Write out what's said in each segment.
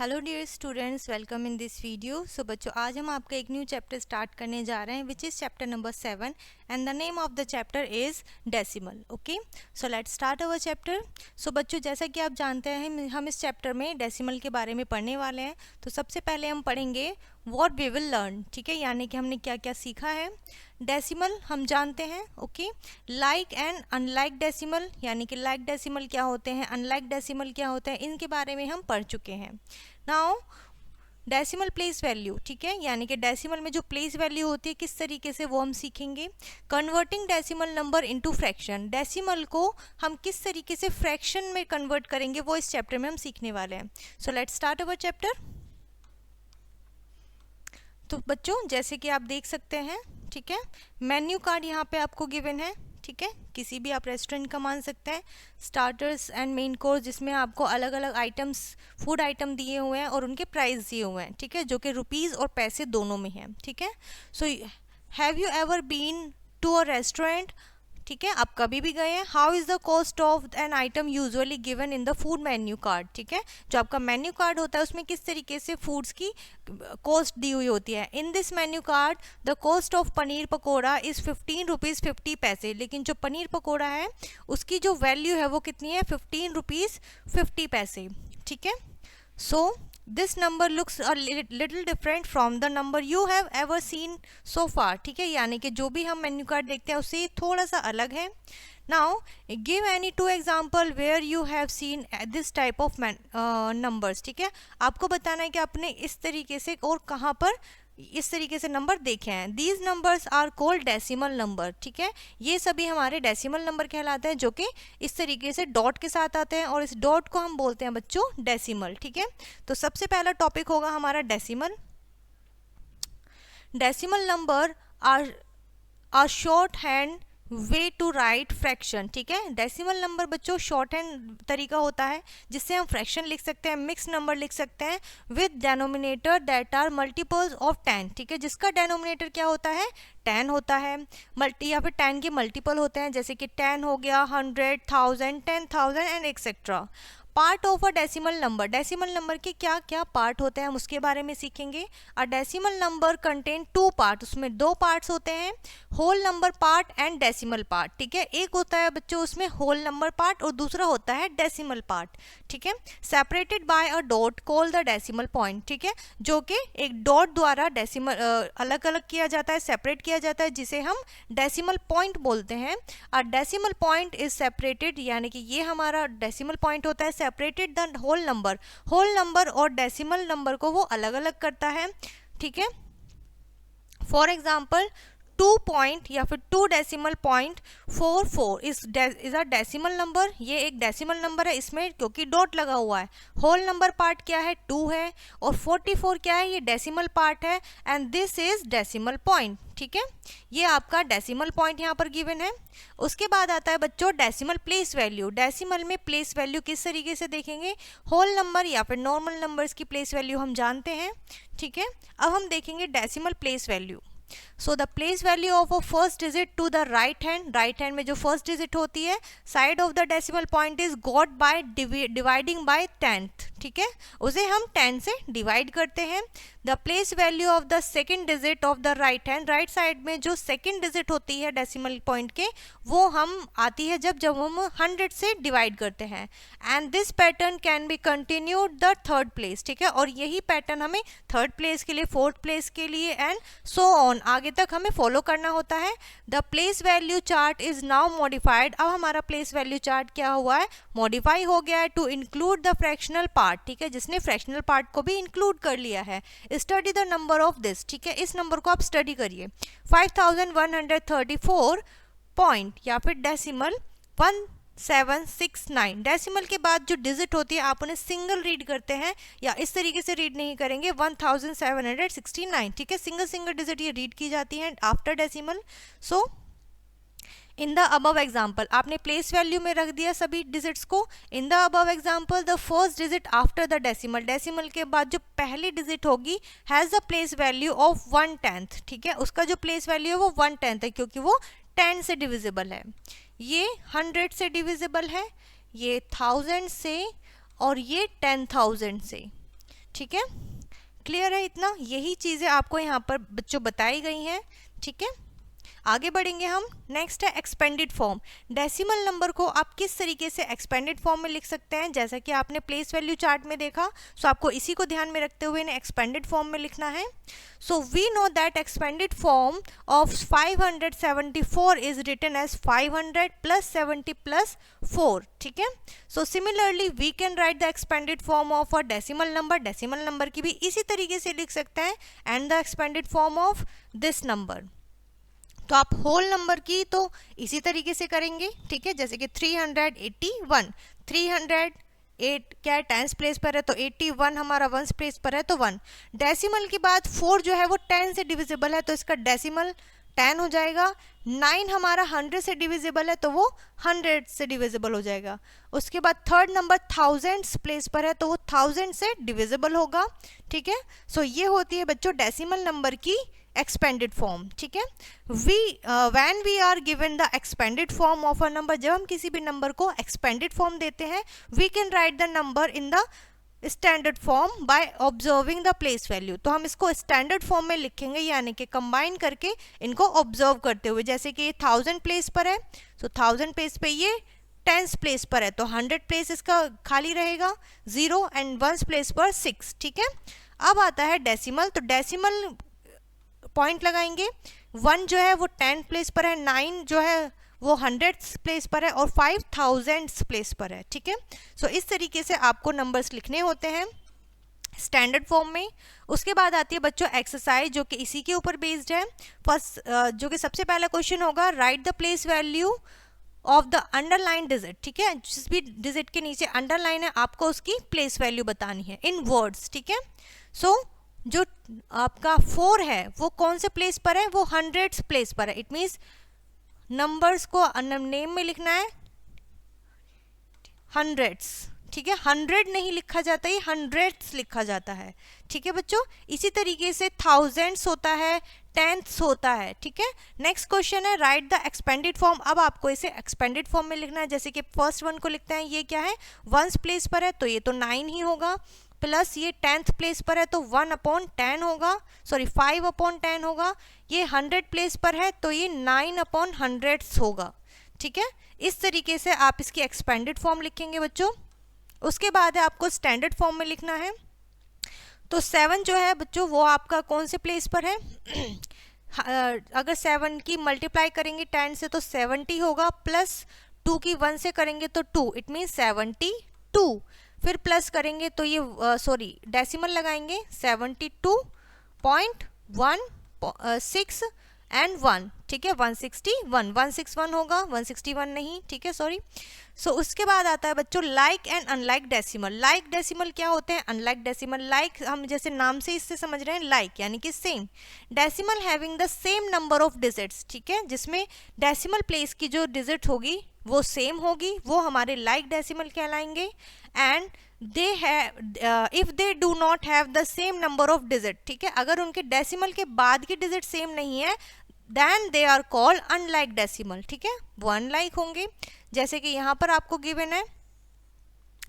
Hello dear students, welcome in this video. So बच्चों, आज हम आपका एक न्यू चैप्टर स्टार्ट करने जा रहे हैं which is chapter number 7 and the name of the chapter is decimal. Okay, so let's start our chapter. So बच्चों, जैसा कि आप जानते हैं हम इस चैप्टर में डेसिमल के बारे में पढ़ने वाले हैं। तो सबसे पहले हम पढ़ेंगे व्हाट वी विल लर्न, ठीक है, यानी कि हमने क्या क्या सीखा है। डेसिमल हम जानते हैं, okay, like and unlike decimal, यानी कि लाइक डेसिमल क्या होते हैं, अनलाइक डेसिमल क्या होते हैं, इनके बारे में हम पढ़ चुके हैं। नाउ डेसिमल प्लेस वैल्यू, ठीक है, यानी कि डेसिमल में जो प्लेस वैल्यू होती है किस तरीके से वो हम सीखेंगे। Converting decimal number into fraction, decimal को हम किस तरीके से फ्रैक्शन में कन्वर्ट करेंगे वो इस चैप्टर में हम सीखने वाले हैं। सो लेट्स स्टार्ट अवर चैप्टर। तो बच्चों, जैसे कि आप देख सकते हैं, ठीक है, मेन्यू कार्ड यहाँ पे आपको गिवन है, ठीक है, किसी भी आप रेस्टोरेंट का मान सकते हैं। स्टार्टर्स एंड मेन कोर्स, जिसमें आपको अलग अलग आइटम्स, फूड आइटम दिए हुए हैं और उनके प्राइस दिए हुए हैं, ठीक है, जो कि रुपीज़ और पैसे दोनों में हैं, ठीक है। So have you ever been to a restaurant, ठीक है, आप कभी भी गए हैं। How is the cost of an item usually given in the food menu card, ठीक है, जो आपका मेन्यू कार्ड होता है उसमें किस तरीके से फूड्स की कॉस्ट दी हुई होती है। In this menu card the cost of paneer pakora is 15 rupees 50 पैसे, लेकिन जो पनीर पकौड़ा है उसकी जो वैल्यू है वो कितनी है, 15 रुपीज़ 50 पैसे, ठीक है। So this number looks a little different from the number you have ever seen so far, ठीक है, यानी कि जो भी हम मेन्यू कार्ड देखते हैं उससे थोड़ा सा अलग है। Now give any two example where you have seen this type of numbers, ठीक है, आपको बताना है कि आपने इस तरीके से और कहाँ पर इस तरीके से नंबर देखे हैं। These numbers are called decimal number, ठीक है, ये सभी हमारे डेसिमल नंबर कहलाते हैं, जो कि इस तरीके से डॉट के साथ आते हैं और इस डॉट को हम बोलते हैं बच्चों डेसिमल, ठीक है। तो सबसे पहला टॉपिक होगा हमारा decimal. Decimal number are short hand way to write fraction, ठीक है, डेसिमल नंबर बच्चों शॉर्ट हैंड तरीका होता है जिससे हम फ्रैक्शन लिख सकते हैं, मिक्स नंबर लिख सकते हैं with denominator that are multiples of 10, ठीक है, जिसका डेनोमिनेटर क्या होता है, 10 होता है, मल्टी या फिर 10 के मल्टीपल होते हैं, जैसे कि 10 हो गया, 100, 1000, 10,000 and etcetera. Part of a decimal number, decimal number के क्या क्या पार्ट होते हैं हम उसके बारे में सीखेंगे। A decimal number contain 2 part, उसमें 2 पार्ट्स होते हैं, whole number part and decimal part, ठीक है, एक होता है बच्चों उसमें होल नंबर पार्ट और दूसरा होता है डेसिमल पार्ट, ठीक है, separated by a dot call the decimal point, ठीक है, जो कि एक डॉट द्वारा डेसिमल अलग अलग किया जाता है, सेपरेट किया जाता है, जिसे हम डेसिमल पॉइंट बोलते हैं। A decimal point is separated, यानी कि ये हमारा डेसिमल पॉइंट होता है, सेपरेटेड द होल नंबर और डेसिमल नंबर को वो अलग अलग करता है, ठीक है। फॉर एग्जाम्पल 2 पॉइंट या फिर 2 decimal point 44 is a decimal number, ये एक डेसिमल नंबर है इसमें क्योंकि डॉट लगा हुआ है। होल नंबर पार्ट क्या है, 2 है, और 44 क्या है, ये डेसिमल पार्ट है, and this is decimal point, ठीक है, ये आपका डेसिमल पॉइंट यहाँ पर गिवन है। उसके बाद आता है बच्चों डेसिमल प्लेस वैल्यू। डेसिमल में प्लेस वैल्यू किस तरीके से देखेंगे, होल नंबर या फिर नॉर्मल नंबर्स की प्लेस वैल्यू हम जानते हैं, ठीक है। अब हम देखेंगे decimal place value. So the place value of a first digit to the right hand में जो फर्स्ट डिजिट होती है side of the decimal point is got by dividing by 10th, ठीक है, उसे हम 10 से डिवाइड करते हैं। The place value of the second digit of the right hand, right side में जो सेकेंड डिजिट होती है डेसिमल पॉइंट के वो हम आती है जब हम 100 से डिवाइड करते हैं। And this pattern can be continued the third place, ठीक है, और यही पैटर्न हमें थर्ड प्लेस के लिए, फोर्थ प्लेस के लिए एंड सो ऑन आगे तक हमें फॉलो करना होता है। The place value chart is now modified, अब हमारा प्लेस वैल्यू चार्ट क्या हुआ है, मॉडिफाई हो गया है to include the fractional part, ठीक है, जिसने फ्रैक्शनल पार्ट को भी इंक्लूड कर लिया है। Study the number of this, ठीक है, इस नंबर को आप स्टडी करिए। 5134 पॉइंट या फिर डेसिमल 1769, डेसिमल के बाद जो डिजिट होती है आप उन्हें सिंगल रीड करते हैं या इस तरीके से रीड नहीं करेंगे, 1769, ठीक है, सिंगल डिजिट ये रीड की जाती है after decimal. So in the above example, आपने प्लेस वैल्यू में रख दिया सभी डिजिट्स को। In the above example the first digit after the decimal, decimal के बाद जो पहली डिजिट होगी has the place value of 1/10, ठीक है, उसका जो प्लेस वैल्यू है वो 1/10 है क्योंकि वो 10 से डिविजिबल है, ये 100 से डिविजिबल है, ये 1000 से और ये 10,000 से, ठीक है, क्लियर है इतना? यही चीज़ें आपको यहाँ पर बच्चों बताई गई हैं। ठीक है, आगे बढ़ेंगे हम। नेक्स्ट है एक्सपेंडेड फॉर्म। डेसिमल नंबर को आप किस तरीके से एक्सपेंडेड फॉर्म में लिख सकते हैं? जैसा कि आपने प्लेस वैल्यू चार्ट में देखा, सो आपको इसी को ध्यान में रखते हुए इन्हें एक्सपेंडेड फॉर्म में लिखना है। So we know that expanded form of 574 is written as 500 plus 70 plus 4। ठीक है, so similarly we can write the expanded form of a decimal number. Decimal number की भी इसी तरीके से लिख सकते हैं, and the expanded form of this number. तो आप होल नंबर की तो इसी तरीके से करेंगे। ठीक है, जैसे कि 381, 308 क्या है, टेंस प्लेस पर है तो 81 हमारा वंस प्लेस पर है तो 1। डेसिमल के बाद 4 जो है वो 10 से डिविजिबल है तो इसका डेसिमल 10 हो जाएगा। 9 हमारा 100 से डिविजिबल है तो वो 100 से डिविजिबल हो जाएगा। उसके बाद थर्ड नंबर थाउजेंड्स प्लेस पर है तो वो 1000 से डिविजिबल होगा। ठीक है, सो ये होती है बच्चों डेसिमल नंबर की एक्सपेंडेड फॉर्म। ठीक है, when we are given the expanded form of a number, जब हम किसी भी नंबर को एक्सपेंडेड फॉर्म देते हैं, we can write the number in the standard form by observing the place value. तो हम इसको स्टैंडर्ड फॉर्म में लिखेंगे, यानी कि कंबाइन करके इनको ऑब्जर्व करते हुए। जैसे कि ये 1000 प्लेस पर है, तो 1000 प्लेस पे ये 10 प्लेस पर है तो 100 प्लेस इसका खाली रहेगा, 0 एंड 1 प्लेस पर 6। ठीक है, अब आता है डेसिमल। तो डेसिमल पॉइंट लगाएंगे। 1 जो है वो 10 प्लेस पर है, 9 जो है वो 100 प्लेस पर है और 5000 प्लेस पर है। ठीक है, सो इस तरीके से आपको नंबर्स लिखने होते हैं स्टैंडर्ड फॉर्म में। उसके बाद आती है बच्चों एक्सरसाइज, जो कि इसी के ऊपर बेस्ड है। फर्स्ट जो कि सबसे पहला क्वेश्चन होगा, right the place value of the underline digit. ठीक है, जिस भी डिजिट के नीचे अंडरलाइन है आपको उसकी प्लेस वैल्यू बतानी है इन वर्ड्स। ठीक है, सो जो आपका 4 है वो कौन से प्लेस पर है, वो 100 प्लेस पर है। इट मीन्स नंबर्स को नेम में लिखना है 100s। ठीक है, 100 नहीं लिखा जाता, ये 100s लिखा जाता है। ठीक है बच्चों, इसी तरीके से thousands होता है, टेंथ्स होता है। ठीक है, नेक्स्ट क्वेश्चन है राइट द एक्सपेंडेड फॉर्म। अब आपको इसे एक्सपेंडेड फॉर्म में लिखना है। जैसे कि फर्स्ट वन को लिखते हैं, ये क्या है, 1 प्लेस पर है तो ये तो 9 ही होगा, प्लस ये 10th प्लेस पर है तो 1/10 होगा, सॉरी 5/10 होगा। ये 100 प्लेस पर है तो ये 9/100 होगा। ठीक है, इस तरीके से आप इसकी एक्सपेंडेड फॉर्म लिखेंगे बच्चों। उसके बाद है आपको स्टैंडर्ड फॉर्म में लिखना है। तो 7 जो है बच्चों वो आपका कौन से प्लेस पर है अगर 7 की मल्टीप्लाई करेंगे 10 से तो 70 होगा, प्लस 2 की 1 से करेंगे तो 2, इट मीन्स 72। फिर प्लस करेंगे तो ये सॉरी डेसिमल लगाएंगे 72.16 एंड 1। ठीक है, 161 होगा, 161 नहीं। ठीक है, सॉरी। सो उसके बाद आता है बच्चों like and unlike decimal. Like decimal क्या होते हैं, अनलाइक डेसिमल। लाइक हम जैसे नाम से इससे समझ रहे हैं, लाइक यानी कि same. Decimal having the same number of digits. ठीक है, जिसमें डेसिमल प्लेस की जो डिजिट होगी वो सेम होगी, वो हमारे लाइक डेसिमल कहलाएंगे। And they have if they do not have the same number of digit. ठीक है, अगर उनके डेसिमल के बाद की डिजिट सेम नहीं है, then they are called unlike decimal. ठीक है, वो अनलाइक होंगे। जैसे कि यहाँ पर आपको गिवन है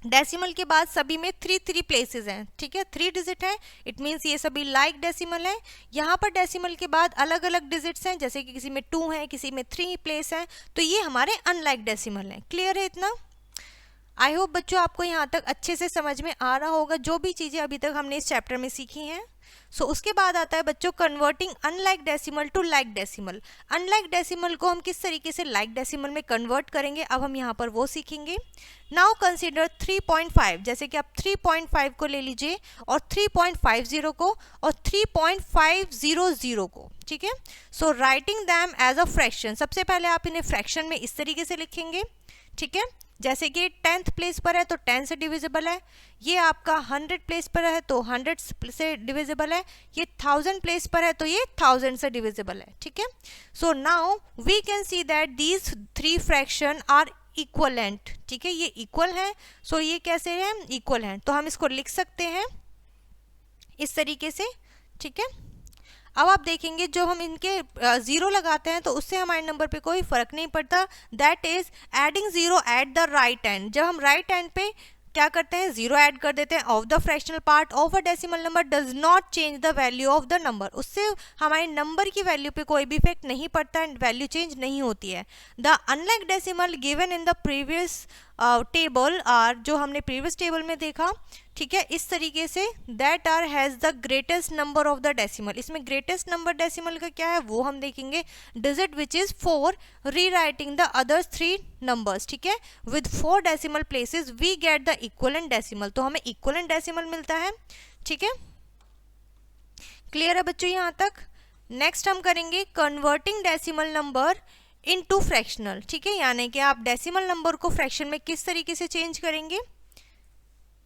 डेसिमल के बाद सभी में 3 प्लेसेस हैं। ठीक है, 3 डिजिट है, इट मीन्स ये सभी लाइक डेसिमल है। यहाँ पर डेसिमल के बाद अलग अलग डिजिट्स हैं, जैसे कि किसी में 2 है, किसी में 3 प्लेस है, तो ये हमारे अनलाइक डेसिमल हैं। क्लियर है इतना? आई होप बच्चों आपको यहाँ तक अच्छे से समझ में आ रहा होगा जो भी चीज़ें अभी तक हमने इस चैप्टर में सीखी हैं। सो उसके बाद आता है बच्चों converting unlike decimal to like decimal. Unlike decimal को हम किस तरीके से लाइक डेसिमल में कन्वर्ट करेंगे, अब हम यहाँ पर वो सीखेंगे। नाउ कंसीडर 3.5, जैसे कि आप 3.5 को ले लीजिए और 3.50 को और 3.500 को। ठीक है, so writing them as a fraction. सबसे पहले आप इन्हें फ्रैक्शन में इस तरीके से लिखेंगे। ठीक है, जैसे कि 10th प्लेस पर है तो 10 से डिविजिबल है, ये आपका 100 प्लेस पर है तो 100 से डिविजिबल है, ये 1000 प्लेस पर है तो ये 1000 से डिविजिबल है। ठीक है, so now we can see that these 3 fraction are equivalent. ठीक है, ये इक्वल है, सो ये कैसे हैं, इक्वल हैं, तो हम इसको लिख सकते हैं इस तरीके से। ठीक है, अब आप देखेंगे जो हम इनके 0 लगाते हैं तो उससे हमारे नंबर पे कोई फर्क नहीं पड़ता। That is adding 0 at the right and. जब हम राइट एंड पे क्या करते हैं, जीरो ऐड कर देते हैं of the fractional part of a decimal number does not change the value of the number, उससे हमारे नंबर की वैल्यू पे कोई भी इफेक्ट नहीं पड़ता है, वैल्यू चेंज नहीं होती है। The unlike decimal given in the previous table are, जो हमने प्रीवियस टेबल में देखा, ठीक है, इस तरीके से that are has the greatest number of the decimal, इसमें ग्रेटेस्ट नंबर डेसिमल का क्या है वो हम देखेंगे, डिजिट विच इज 4, री राइटिंग द अदर्स 3 नंबर्स, ठीक है, with 4 decimal places we get the equivalent decimal, तो हमें इक्वलेंट डेसिमल मिलता है, ठीक है। क्लियर है बच्चों यहाँ तक। नेक्स्ट हम करेंगे converting decimal number into fractional, ठीक है, यानी कि आप डेसिमल नंबर को फ्रैक्शन में किस तरीके से चेंज करेंगे।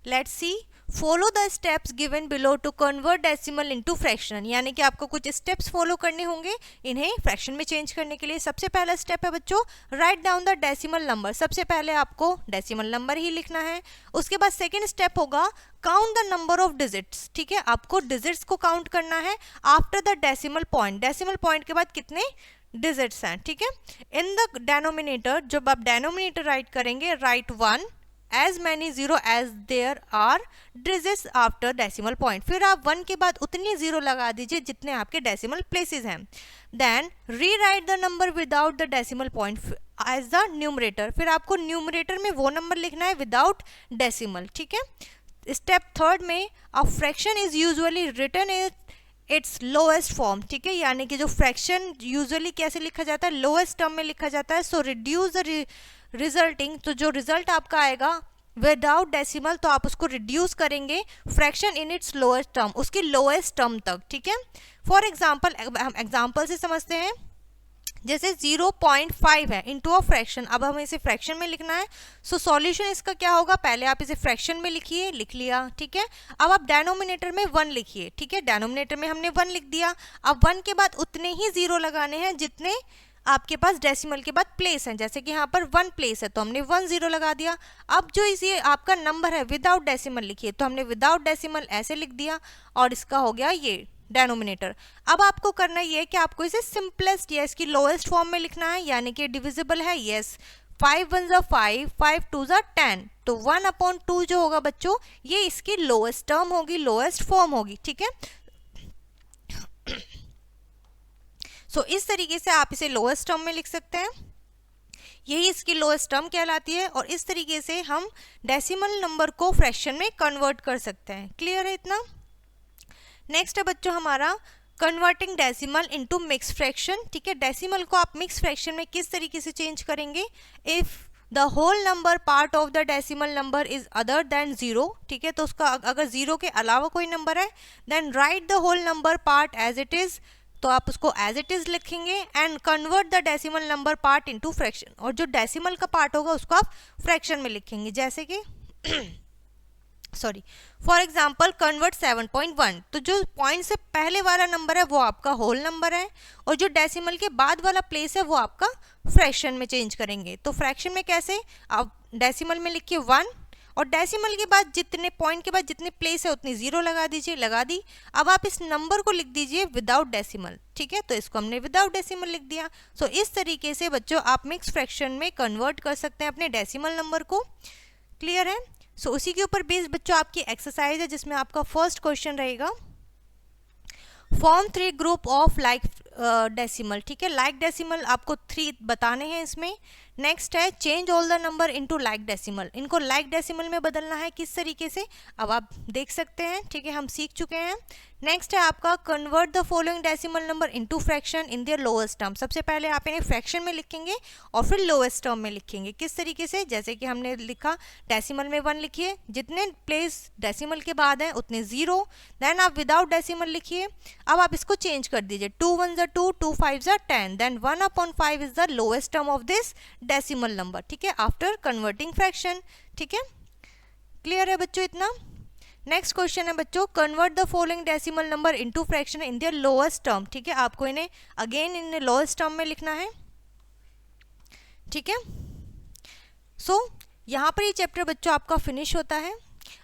Let's see, follow the steps given below to convert decimal into fraction, यानी कि आपको कुछ स्टेप्स फॉलो करने होंगे इन्हें फ्रैक्शन में चेंज करने के लिए। सबसे पहला स्टेप है बच्चों, write down the decimal number, सबसे पहले आपको डेसिमल नंबर ही लिखना है। उसके बाद सेकेंड स्टेप होगा count the number of digits, ठीक है, आपको डिजिट्स को काउंट करना है after the decimal point, decimal point के बाद कितने डिजिट्स हैं, ठीक है। इन द डेनोमिनेटर, जब आप डेनोमिनेटर राइट करेंगे, right 1 as many zero as there are digits after decimal point, फिर आप 1 के बाद उतनी जीरो लगा दीजिए जितने आपके डेसिमल प्लेसेस हैं। Then rewrite the number without the decimal point as the numerator, फिर आपको न्यूमरेटर में वो नंबर लिखना है विदाउट डेसिमल, ठीक है। स्टेप थर्ड में a fraction is usually written its lowest form, ठीक है, यानी कि जो फ्रैक्शन यूजुअली कैसे लिखा जाता है, लोएस्ट टर्म में लिखा जाता है। सो रिड्यूस द रिजल्टिंग, तो जो रिजल्ट आपका आएगा विदाउट डेसिमल, तो आप उसको रिड्यूस करेंगे fraction in its lowest term, उसकी लोएस्ट टर्म तक, ठीक है। फॉर एग्जाम्पल, हम एग्जाम्पल से समझते हैं, जैसे 0.5 है इनटू अ फ्रैक्शन, अब हमें इसे फ्रैक्शन में लिखना है। सो सॉल्यूशन इसका क्या होगा, पहले आप इसे फ्रैक्शन में लिखिए, लिख लिया, ठीक है। अब आप डेनोमिनेटर में 1 लिखिए, ठीक है, डेनोमिनेटर में हमने 1 लिख दिया। अब 1 के बाद उतने ही जीरो लगाने हैं जितने आपके पास डेसिमल के बाद प्लेस हैं, जैसे कि यहाँ पर 1 प्लेस है तो हमने 1 0 लगा दिया। अब जो इसे आपका नंबर है विदाउट डेसिमल लिखिए, तो हमने विदाउट डेसिमल ऐसे लिख दिया और इसका हो गया ये डेनोमिनेटर। अब आपको करना ये है कि आपको इसे सिंपलेस्ट या इसकी लोएस्ट फॉर्म में लिखना है, यानी कि डिविजिबल है, यस, 5 1 ज़ा 5, 5 2 ज़ा 10, तो 1/2 जो होगा बच्चों ये इसकी लोएस्ट टर्म होगी, लोएस्ट फॉर्म होगी, ठीक है। सो इस तरीके से आप इसे लोएस्ट टर्म में लिख सकते हैं, यही इसकी लोएस्ट टर्म कहलाती है, और इस तरीके से हम डेसिमल नंबर को फ्रैक्शन में कन्वर्ट कर सकते हैं। क्लियर है इतना। नेक्स्ट है बच्चों हमारा converting decimal into mix fraction, ठीक है, डेसिमल को आप मिक्स फ्रैक्शन में किस तरीके से चेंज करेंगे। If the whole number part of the decimal number is other than 0, ठीक है, तो उसका अगर 0 के अलावा कोई नंबर है, then write the whole number part as it is, तो आप उसको एज इट इज लिखेंगे, and convert the decimal number part into fraction, और जो डेसिमल का पार्ट होगा उसको आप फ्रैक्शन में लिखेंगे, जैसे कि सॉरी, फॉर एग्जाम्पल कन्वर्ट 7.1, तो जो पॉइंट से पहले वाला नंबर है वो आपका होल नंबर है, और जो डेसिमल के बाद वाला प्लेस है वो आपका फ्रैक्शन में चेंज करेंगे। तो फ्रैक्शन में कैसे, आप डेसिमल में लिखिए 1, और डेसिमल के बाद जितने पॉइंट के बाद जितने प्लेस है उतनी 0 लगा दीजिए, लगा दी। अब आप इस नंबर को लिख दीजिए विदाउट डेसिमल, ठीक है, तो इसको हमने विदाउट डेसिमल लिख दिया। सो इस तरीके से बच्चों आप मिक्स फ्रैक्शन में कन्वर्ट कर सकते हैं अपने डेसिमल नंबर को। क्लियर है। सो उसी के ऊपर बेस्ड बच्चों आपकी एक्सरसाइज है, जिसमें आपका फर्स्ट क्वेश्चन रहेगा, form 3 group of like decimal, ठीक है, लाइक डेसिमल आपको 3 बताने हैं इसमें। नेक्स्ट है change all the number into like decimal, इनको लाइक डेसिमल में बदलना है, किस तरीके से अब आप देख सकते हैं, ठीक है, हम सीख चुके हैं। नेक्स्ट है आपका convert the following decimal number into fraction in their lowest term, सबसे पहले आप इन्हें फ्रैक्शन में लिखेंगे और फिर लोएस्ट टर्म में लिखेंगे, किस तरीके से, जैसे कि हमने लिखा डेसिमल में 1 लिखिए, जितने प्लेस डेसिमल के बाद हैं उतने 0, देन आप विदाउट डेसिमल लिखिए। अब आप इसको चेंज कर दीजिए, 2 1 ज़ा 2, 2 5 ज़ा 10, then 1/5 is the lowest term of this decimal number, ठीक है, आफ्टर कन्वर्टिंग फ्रैक्शन, ठीक है। क्लियर है बच्चों इतना। नेक्स्ट क्वेश्चन है बच्चों, convert the following decimal number into fraction in their lowest term, ठीक है, आपको इन्हें अगेन इन लोएस्ट टर्म में लिखना है, ठीक है। सो यहाँ पर ये चैप्टर बच्चों आपका फिनिश होता है।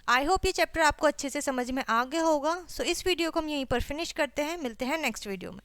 आई होप ये चैप्टर आपको अच्छे से समझ में आ गया होगा। सो इस वीडियो को हम यहीं पर फिनिश करते हैं, मिलते हैं नेक्स्ट वीडियो में।